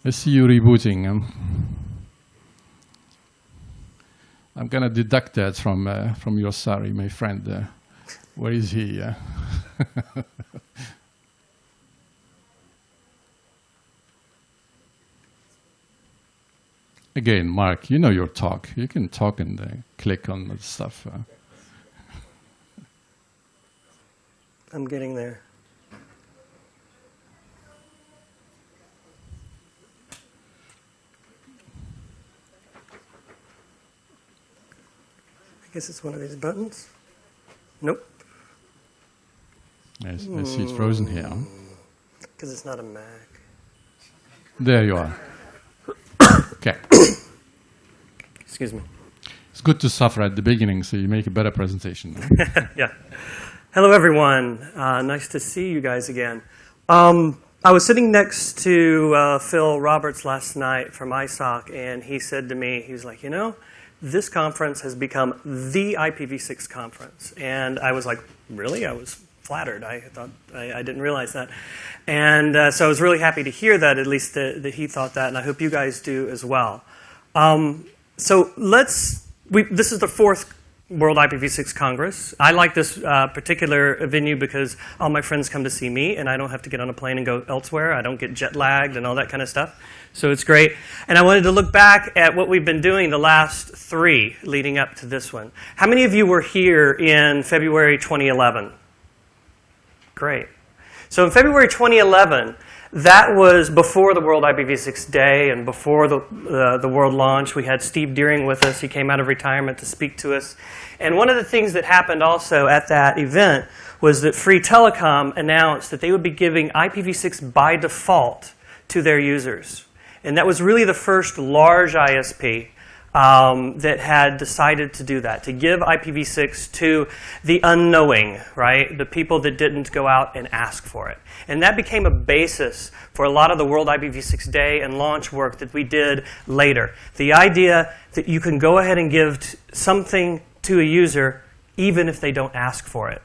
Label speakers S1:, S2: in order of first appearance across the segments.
S1: I see you rebooting. I'm going to deduct that from your Sari, my friend. Where is he? Again, Mark, you know your talk. You can talk and click on the stuff.
S2: I'm getting there. I guess it's one of these buttons. Nope.
S1: Yes, I see it's frozen here.
S2: Because it's not a Mac.
S1: There you are. Okay.
S2: Excuse me.
S1: It's good to suffer at the beginning, so you make a better presentation.
S2: Yeah. Hello, everyone. Nice to see you guys again. I was sitting next to Phil Roberts last night from ISOC, and he said to me, he was like, you know, this conference has become the IPv6 conference. And I was like, really? I was flattered. I thought I didn't realize that. And so I was really happy to hear that, at least that he thought that, and I hope you guys do as well. So this is the fourth World IPv6 Congress. I like this particular venue because all my friends come to see me, and I don't have to get on a plane and go elsewhere. I don't get jet lagged and all that kind of stuff. So it's great. And I wanted to look back at what we've been doing the last three leading up to this one. How many of you were here in February 2011? Great. So in February 2011, that was before the World IPv6 Day and before the world launch. We had Steve Deering with us. He came out of retirement to speak to us. And one of the things that happened also at that event was that Free Telecom announced that they would be giving IPv6 by default to their users. And that was really the first large ISP that had decided to do that, to give IPv6 to the unknowing, right? The people that didn't go out and ask for it. And that became a basis for a lot of the World IPv6 Day and launch work that we did later. The idea that you can go ahead and give something to a user even if they don't ask for it.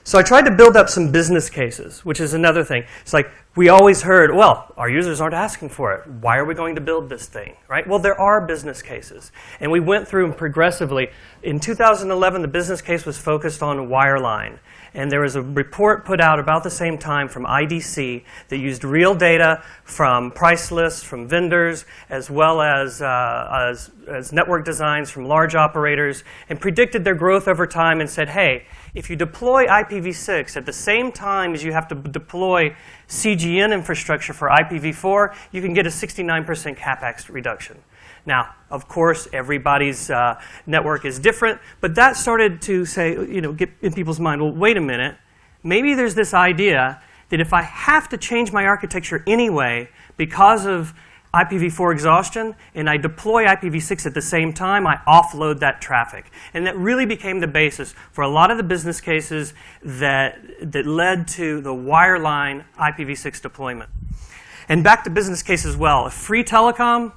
S2: So I tried to build up some business cases, which is another thing. It's like we always heard, well, our users aren't asking for it. Why are we going to build this thing, right? Well, there are business cases. And we went through them progressively. In 2011, the business case was focused on wireline. And there was a report put out about the same time from IDC that used real data from price lists from vendors, as well as network designs from large operators, and predicted their growth over time and said, hey, if you deploy IPv6 at the same time as you have to deploy CGN infrastructure for IPv4, you can get a 69% CapEx reduction. Now, of course, everybody's network is different, but that started to say, get in people's mind, well, wait a minute. Maybe there's this idea that if I have to change my architecture anyway because of IPv4 exhaustion, and I deploy IPv6 at the same time, I offload that traffic. And that really became the basis for a lot of the business cases that led to the wireline IPv6 deployment. And back to business case as well. Free Telecom,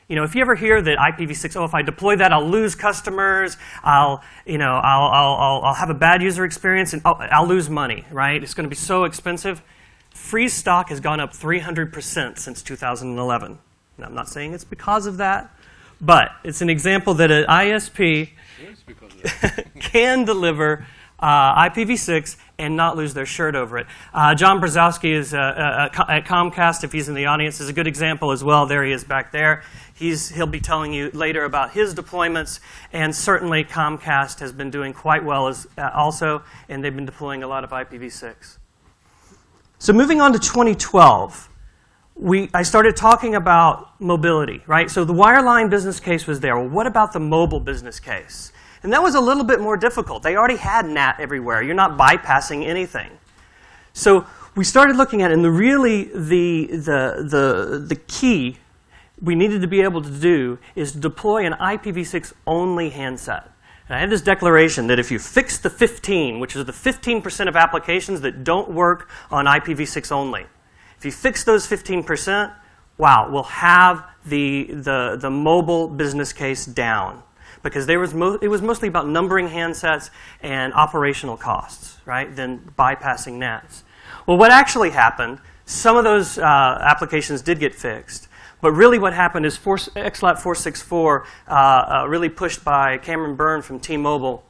S2: if you ever hear that IPv6, if I deploy that, I'll lose customers, I'll have a bad user experience, and I'll lose money, right? It's going to be so expensive. Free stock has gone up 300% since 2011. Now, I'm not saying it's because of that, but it's an example that an ISP can deliver IPv6 and not lose their shirt over it. John Brzezowski is at Comcast, if he's in the audience, is a good example as well. There he is back there. He'll be telling you later about his deployments, and certainly Comcast has been doing quite well also, and they've been deploying a lot of IPv6. So moving on to 2012, I started talking about mobility, right? So the wireline business case was there. Well, what about the mobile business case? And that was a little bit more difficult. They already had NAT everywhere. You're not bypassing anything. So we started looking at it, and the key we needed to be able to do is deploy an IPv6 only handset. And I had this declaration that if you fix the 15, which is the 15% of applications that don't work on IPv6 only, if you fix those 15%, wow, we'll have the mobile business case down. Because it was mostly about numbering handsets and operational costs, right, than bypassing NATs. Well, what actually happened, Some of those applications did get fixed. But really what happened is XLAT 464, really pushed by Cameron Byrne from T-Mobile,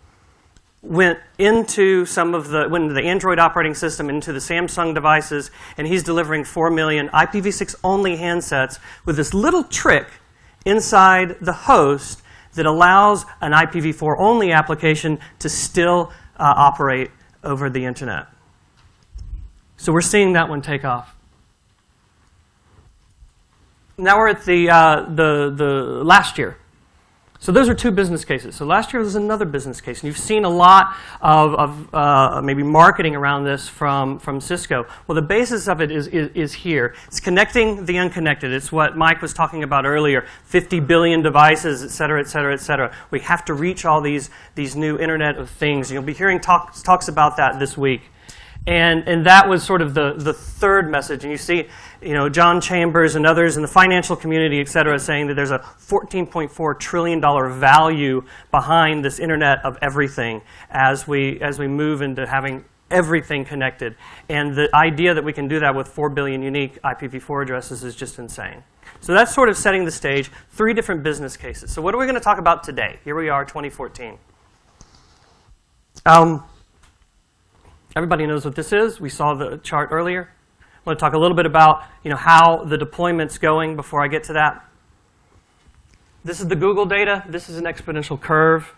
S2: went into went into the Android operating system, into the Samsung devices, and he's delivering 4 million IPv6 only handsets with this little trick inside the host that allows an IPv4 only application to still operate over the internet. So we're seeing that one take off. Now we're at the last year. So those are two business cases. So last year was another business case. And you've seen a lot of maybe marketing around this from Cisco. Well, the basis of it is here. It's connecting the unconnected. It's what Mike was talking about earlier, 50 billion devices, et cetera, et cetera, et cetera. We have to reach all these new Internet of Things. You'll be hearing talks about that this week. And that was sort of the third message. And you see, John Chambers and others in the financial community, et cetera, saying that there's a $14.4 trillion value behind this Internet of Everything as we move into having everything connected. And the idea that we can do that with 4 billion unique IPv4 addresses is just insane. So that's sort of setting the stage. 3 different business cases. So what are we going to talk about today? Here we are, 2014. Everybody knows what this is. We saw the chart earlier. I want to talk a little bit about how the deployment's going before I get to that. This is the Google data. This is an exponential curve.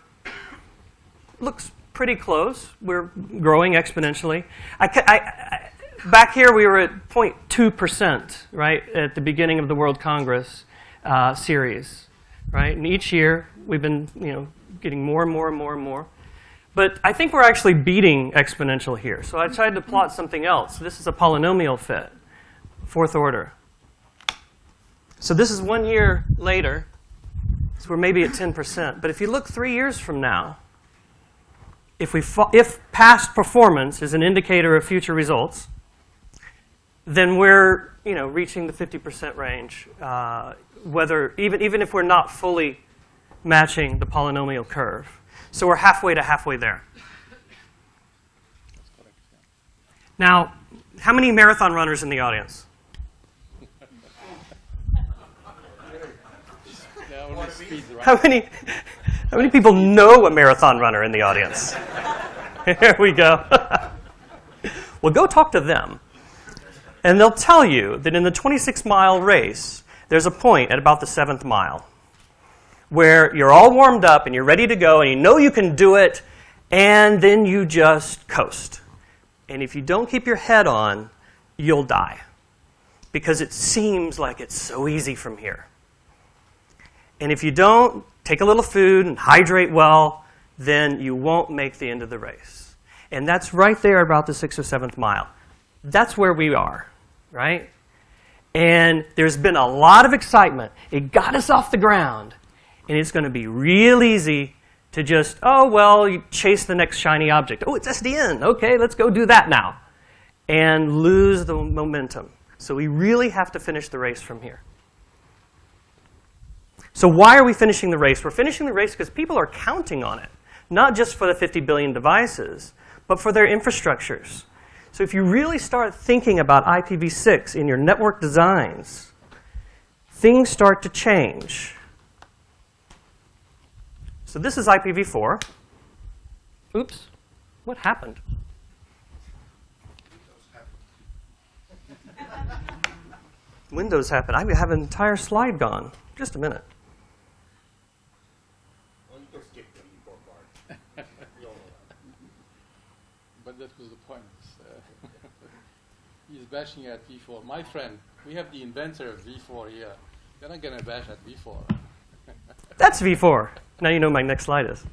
S2: Looks pretty close. We're growing exponentially. Back here, we were at 0.2%, right, at the beginning of the World Congress series, right? And each year, we've been getting more and more and more and more. But I think we're actually beating exponential here. So I tried to plot something else. This is a polynomial fit, 4th order. So this is 1 year later. So we're maybe at 10%. But if you look 3 years from now, if past performance is an indicator of future results, then we're reaching the 50% range. Even if we're not fully matching the polynomial curve. So we're halfway to halfway there. Now, how many marathon runners in the audience? How many people know a marathon runner in the audience? Here we go. Well, go talk to them. And they'll tell you that in the 26-mile race, there's a point at about the 7th mile where you're all warmed up and you're ready to go and you know you can do it, and then you just coast. And if you don't keep your head on, you'll die. Because it seems like it's so easy from here. And if you don't take a little food and hydrate well, then you won't make the end of the race. And that's right there about the 6th or 7th mile. That's where we are, right? And there's been a lot of excitement. It got us off the ground. And it's going to be real easy to just, you chase the next shiny object. Oh, it's SDN. Okay, let's go do that now. And lose the momentum. So we really have to finish the race from here. So why are we finishing the race? We're finishing the race because people are counting on it. Not just for the 50 billion devices, but for their infrastructures. So if you really start thinking about IPv6 in your network designs, things start to change. So this is IPv4. Oops, what happened? Windows happened. I have an entire slide gone. Just a minute.
S1: But that was the point. He's bashing at V4. My friend, we have the inventor of V4 here. You're not going to bash at V4.
S2: That's V4. Now you know my next slide is.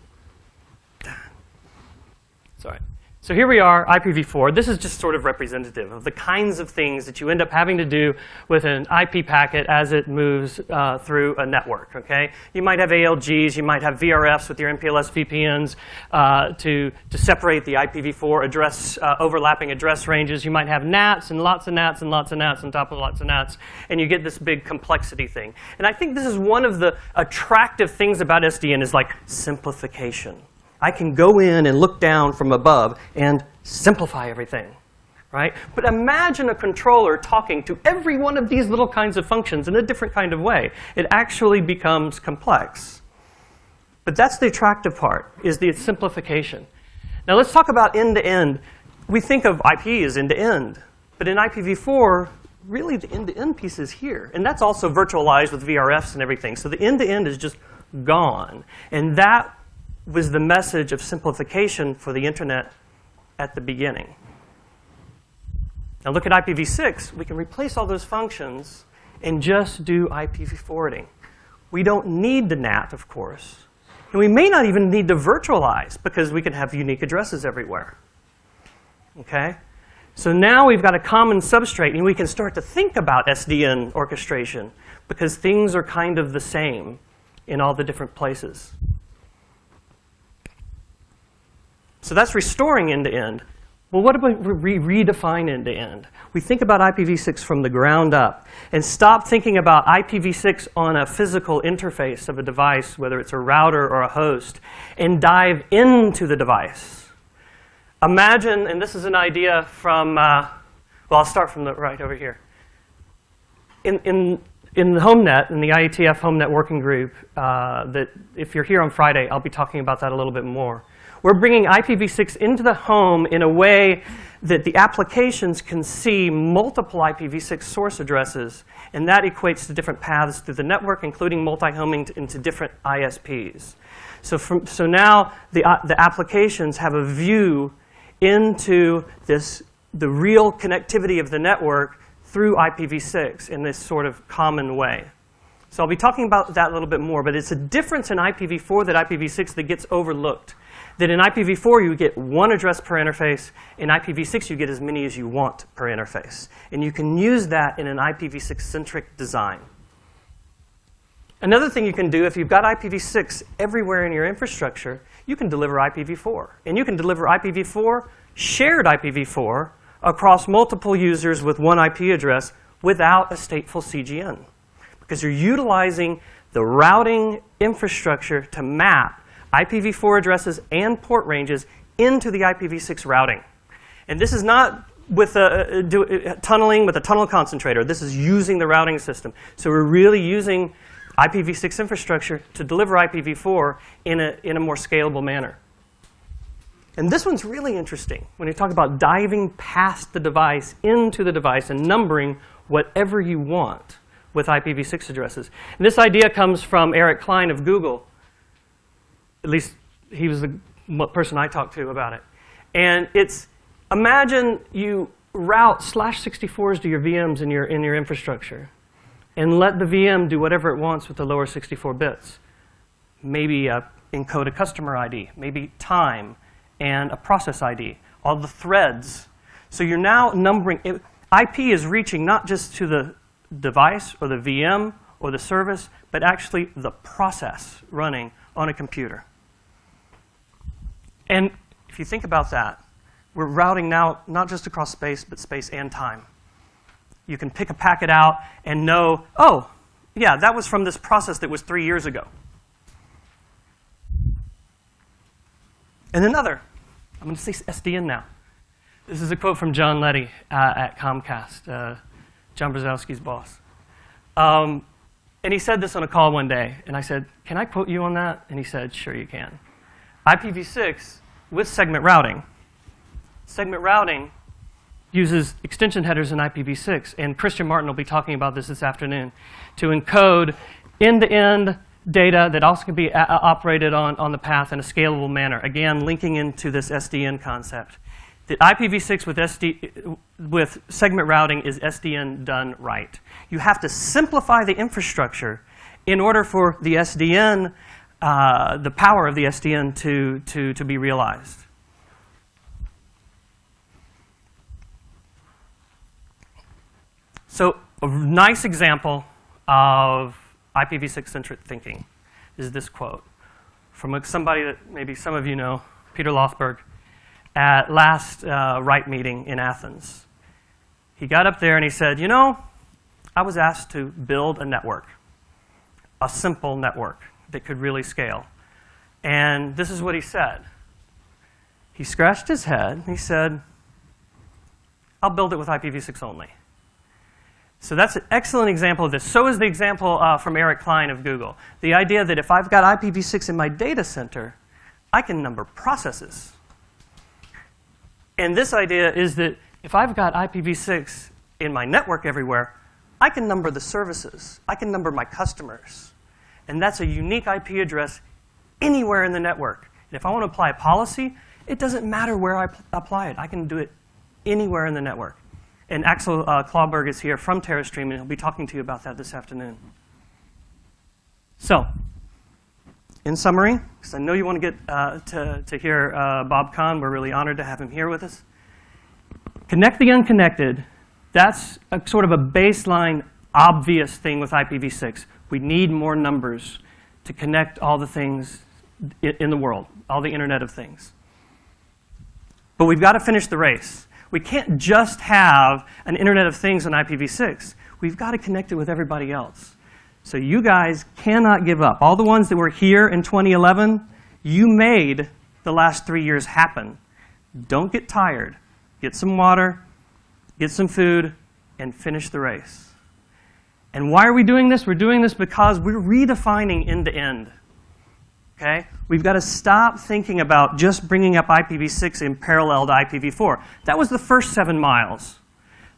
S2: Sorry. So here we are, IPv4. This is just sort of representative of the kinds of things that you end up having to do with an IP packet as it moves through a network. Okay, you might have ALGs, you might have VRFs with your MPLS VPNs to separate the IPv4 address overlapping address ranges. You might have NATs and lots of NATs and lots of NATs on top of lots of NATs, and you get this big complexity thing. And I think this is one of the attractive things about SDN is like simplification. I can go in and look down from above and simplify everything, right? But imagine a controller talking to every one of these little kinds of functions in a different kind of way. It actually becomes complex. But that's the attractive part, is the simplification. Now let's talk about end-to-end. We think of IP as end-to-end. But in IPv4, really the end-to-end piece is here. And that's also virtualized with VRFs and everything. So the end-to-end is just gone. And that was the message of simplification for the internet at the beginning. Now look at IPv6. We can replace all those functions and just do IPv forwarding. We don't need the NAT, of course. And we may not even need to virtualize, because we can have unique addresses everywhere. Okay? So now we've got a common substrate, and we can start to think about SDN orchestration, because things are kind of the same in all the different places. So that's restoring end-to-end. Well, what about we redefine end-to-end? We think about IPv6 from the ground up and stop thinking about IPv6 on a physical interface of a device, whether it's a router or a host, and dive into the device. Imagine, and this is an idea from, well, I'll start from the right over here. In the HomeNet, in the IETF HomeNet working group, that if you're here on Friday, I'll be talking about that a little bit more. We're bringing IPv6 into the home in a way that the applications can see multiple IPv6 source addresses, and that equates to different paths through the network, including multi-homing into different ISPs. So now the applications have a view into the real connectivity of the network through IPv6 in this sort of common way. So I'll be talking about that a little bit more, but it's a difference in IPv4 that IPv6 that gets overlooked. That in IPv4 you get one address per interface. In IPv6 you get as many as you want per interface. And you can use that in an IPv6-centric design. Another thing you can do, if you've got IPv6 everywhere in your infrastructure, you can deliver IPv4. And you can deliver IPv4, shared IPv4, across multiple users with one IP address without a stateful CGN. Because you're utilizing the routing infrastructure to map IPv4 addresses and port ranges into the IPv6 routing. And this is not with tunneling with a tunnel concentrator. This is using the routing system. So we're really using IPv6 infrastructure to deliver IPv4 in a more scalable manner. And this one's really interesting when you talk about diving past the device into the device and numbering whatever you want with IPv6 addresses. And this idea comes from Eric Klein of Google. At least he was the person I talked to about it. And it's, imagine you route /64s to your VMs in your infrastructure and let the VM do whatever it wants with the lower 64 bits. Maybe encode a customer ID, maybe time, and a process ID, all the threads. So you're now numbering. IP is reaching not just to the device or the VM or the service, but actually the process running on a computer. And if you think about that, we're routing now not just across space, but space and time. You can pick a packet out and know, oh, yeah, that was from this process that was 3 years ago. And another, I'm going to say SDN now. This is a quote from John Leddy at Comcast, John Brzezowski's boss. And he said this on a call one day, and I said, can I quote you on that? And he said, sure you can. IPv6 with segment routing. Segment routing uses extension headers in IPv6, and Christian Martin will be talking about this afternoon, to encode end-to-end data that also can be operated on the path in a scalable manner. Again, linking into this SDN concept. The IPv6 with segment routing is SDN done right. You have to simplify the infrastructure in order for the SDN, the power of the SDN to be realized. So a nice example of IPv6-centric thinking is this quote from somebody that maybe some of you know, Peter Lothberg, at last RIPE meeting in Athens. He got up there and he said, you know, I was asked to build a network, a simple network that could really scale. And this is what he said. He scratched his head and he said, I'll build it with IPv6 only. So that's an excellent example of this. So is the example from Eric Klein of Google. The idea that if I've got IPv6 in my data center, I can number processes. And this idea is that if I've got IPv6 in my network everywhere, I can number the services. I can number my customers. And that's a unique IP address anywhere in the network. And if I want to apply a policy, it doesn't matter where I apply it. I can do it anywhere in the network. And Axel Clawberg is here from TerraStream, and he'll be talking to you about that this afternoon. So, in summary, because I know you want to get to hear Bob Kahn. We're really honored to have him here with us. Connect the unconnected. That's sort of a baseline, obvious thing with IPv6. We need more numbers to connect all the things in the world, all the Internet of Things. But we've got to finish the race. We can't just have an Internet of Things on IPv6. We've got to connect it with everybody else. So you guys cannot give up. All the ones that were here in 2011, you made the last 3 years happen. Don't get tired. Get some water, get some food, and finish the race. And why are we doing this? We're doing this because we're redefining end-to-end. Okay? We've got to stop thinking about just bringing up IPv6 in parallel to IPv4. That was the first 7 miles.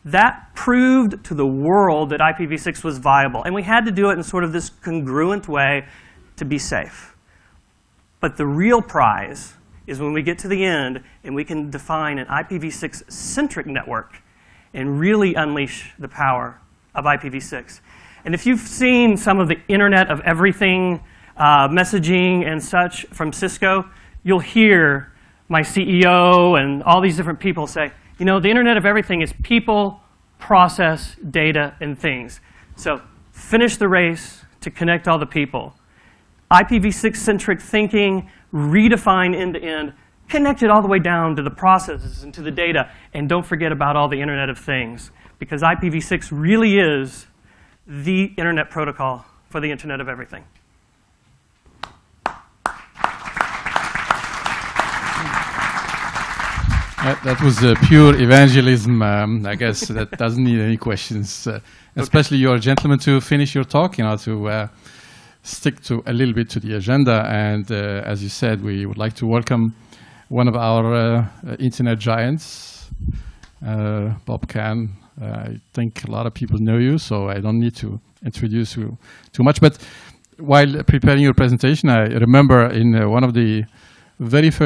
S2: That proved to the world that IPv6 was viable. And we had to do it in sort of this congruent way to be safe. But the real prize is when we get to the end and we can define an IPv6-centric network and really unleash the power of IPv6. And if you've seen some of the Internet of Everything messaging and such from Cisco, you'll hear my CEO and all these different people say, you know, the Internet of Everything is people, process, data, and things. So finish the race to connect all the people. IPv6-centric thinking, redefine end-to-end, connect it all the way down to the processes and to the data, and don't forget about all the Internet of Things, because IPv6 really is the Internet protocol for the Internet of Everything.
S1: That was pure evangelism. I guess that doesn't need any questions. Especially you're a gentleman to finish your talk, you know, to stick to a little bit to the agenda. And as you said, we would like to welcome one of our internet giants, Bob Kahn. I think a lot of people know you, so I don't need to introduce you too much. But while preparing your presentation, I remember in one of the very first